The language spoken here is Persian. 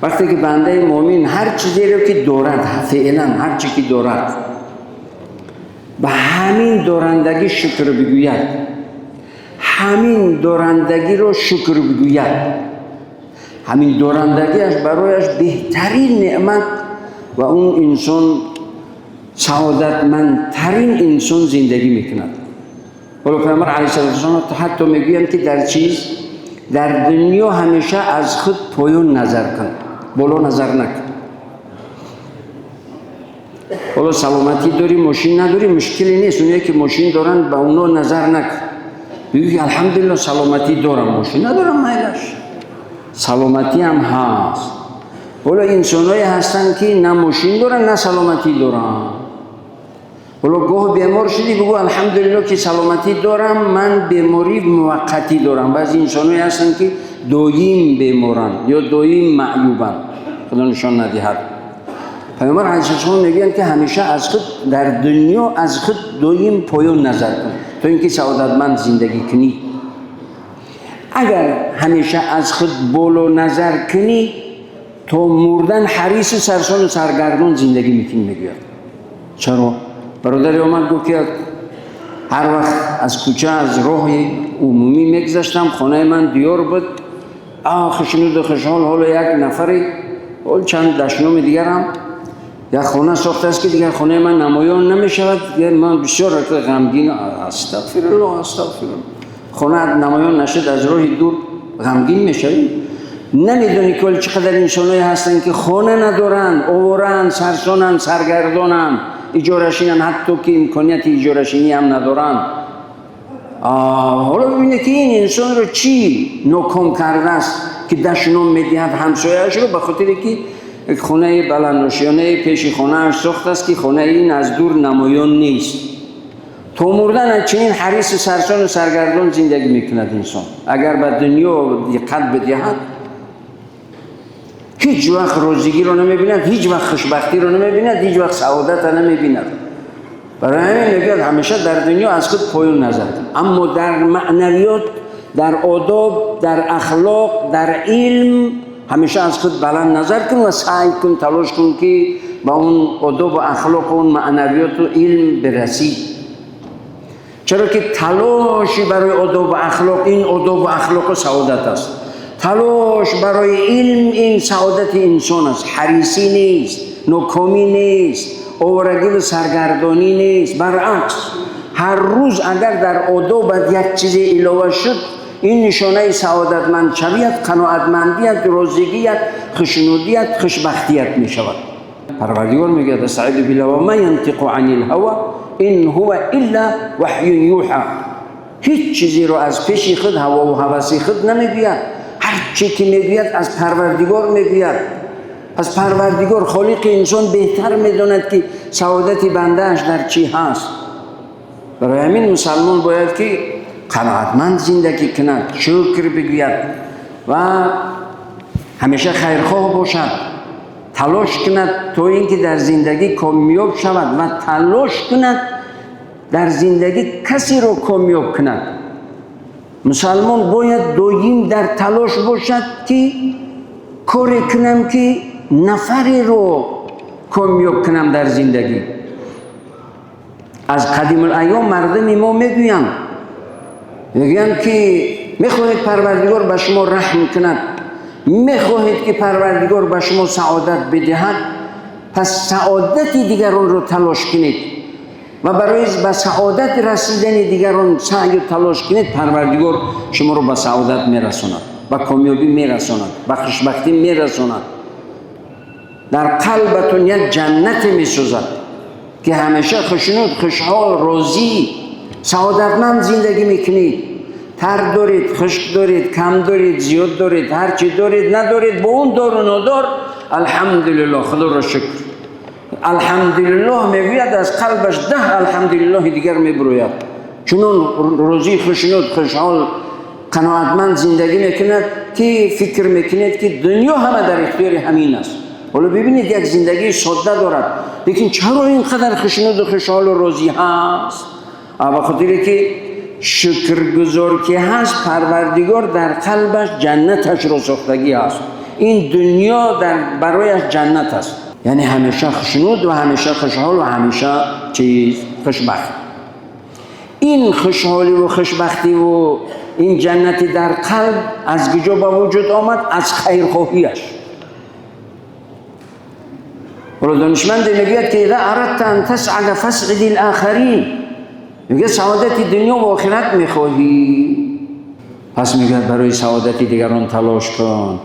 وقتی که بنده مؤمن هر چیزی رو که دارد، فعلا هر چی که دارد، به همین دارندگی شکر بگوید، همین دارندگی رو شکر بگوید، همین دارندگیش برایش بهترین نعمت و اون انسان سعادتمندترین انسان زندگی میکند. ولی پیامبر علیه السلام حتی میگویند که در دنیا همیشه از خود پایین نظر کن، بالا نظر نکن. ولی سلامتی داری، ماشین نداری، مشکلی نیست. اونایی که ماشین دارن به اونا نظر نکن، بگوی الحمدلله سلامتی دارم، ماشین ندارم، میلش سلامتی هم هست. ولی انسانایی هستن که نه ماشین دارن نه سلامتی دارن. ولی گاه بیمار شدی بگو الحمدلله که سلامتی دارم، من بیماری موقتی دارم. بعضی انسانایی هستن که دائم بیمارن یا دائم معیوبن، خدا نشان ندهد. پیامبر علیه السلام میگن که همیشه از خود در دنیا از خود دائم پایین نظر کن تا اینکه سعادتمند زندگی کنی. اگر همیشه از خود بالا نظر کنی تا مردن حریص و سرسان و سرگردان زندگی میکنی. میگوید چرا؟ برادری آمد گفت که هر وقت از کوچه از راه عمومی میگذشتم، خانه من دیار بود، خشنود و خوشحال، حالا یک نفری چند دشنام دیگر هم یک خانه ساخته است که دیگر خانه من نمایان نمیشود. من بسیار غمگین، استغفرالله خانه نمایان نشد، از راه دور غمگین میشویم. نمیدونی که چقدر انسانایی هستن که خانه ندارن، آورن، سرسانن، سرگردانن، اجاره‌شینن، حتی که امکانیت اجاره‌شینی هم ندارن. حالا ببینه که این انسان رو چی ناکام کرده است که دشنام میدهد همسایه‌اش رو، به خاطر که خانه بلندنشینه پیش خانه‌اش ساخته است که خانه این از دور نمایان نیست. تا مردن چنین حریص سرسان و سرگردان زندگی میکند انسان. اگر به دنیا دقت بدهد هیچ وقت روزگی رو نمیبیند، هیچ وقت خوشبختی رو نمیبیند، هیچ وقت سعادت رو نمیبیند. برای همین میگه همیشه در دنیا از خود پایین نظر کن، اما در معنویات، در آداب، در اخلاق، در علم همیشه از خود بلند نظر کن و سعی کن، تلاش کن که با اون آداب و اخلاق و اون معنویات و علم برسی. چرا که تلاشی برای آداب و اخلاق، این آداب و اخلاق سعادت است. تلاش برای علم این سعادت انسان است. حریصی نیست، ناکامی نیست، آوارگی و سرگردانی نیست. برعکس هر روز اگر در آداب یک چیز علاوه شد، این نشانه سعادتمند شویت، قناعتمندیت، روزگیت، خوشنودیت، خوشبختیت می شود. پروردگار میگه استعیذ بالله و ما ينطق عن الهوى ان هو الا وحی یوحى. هیچ چیزی رو از پیش خود هوا و هوس خود نمیگوید، هر چی که میگوید از پروردگار میگوید. از پروردگار خالق انسان بهتر میداند که سعادت بندهش در چی هست. برای همین مسلمان باید که قناعتمند زندگی کند، شکر بگوید و همیشه خیرخواه باشد، تلاش کند تا اینکه در زندگی کامیاب شود و تلاش کند در زندگی کسی رو کامیاب کند. مسلمان باید دائم در تلاش باشد که کاری کنم که نفری رو کامیاب کنم در زندگی. از قدیم الایام مردم ما میگویم که میخواهید پروردگار به شما رحم کند، میخواهید که پروردگار به شما سعادت بدهد، پس سعادت دیگران رو تلاش کنید و برای به سعادت رسیدن دیگران سعی و تلاش کنید. پروردگار شما رو به سعادت میرساند، به کامیابی میرساند، به خوشبختی میرساند. در قلبتون یک جنت میسازد که همیشه خوشنود، خوشحال، راضی، سعادتمند زندگی میکنید. تر دارید، خشک دارید، کم دارید، زیاد دارید، هر چی دارید ندارید، با اون دار و ندار الحمدلله، خدا را شکر. الحمدلله میگوید از قلبش 10 الحمدلله دیگر میبروید. چنون راضی، خوشنود، خوشحال، قناعتمند زندگی میکند که فکر میکنید که دنیا همه در اختیار همین است. حالا ببینید یک زندگی ساده دارد، لیکن چرا اینقدر خوشنود و خوشحال و راضی هست؟ به خاطر که شکرگزار که هست، پروردگار در قلبش جنتش را ساختگی هست. این دنیا برایش جنت است، یعنی همیشه خوشنود و همیشه خوشحال و همیشه خوشبخت. این خوشحالی و خوشبختی و این جنتی در قلب از کجا به وجود آمد؟ از خیرخواهیش. دانشمند میگوید که اذا اردت ان تسعد فاسعد الاخرین، میگه سعادت دنیا و آخرت میخواهی، پس میگه برای سعادت دیگران تلاش کن.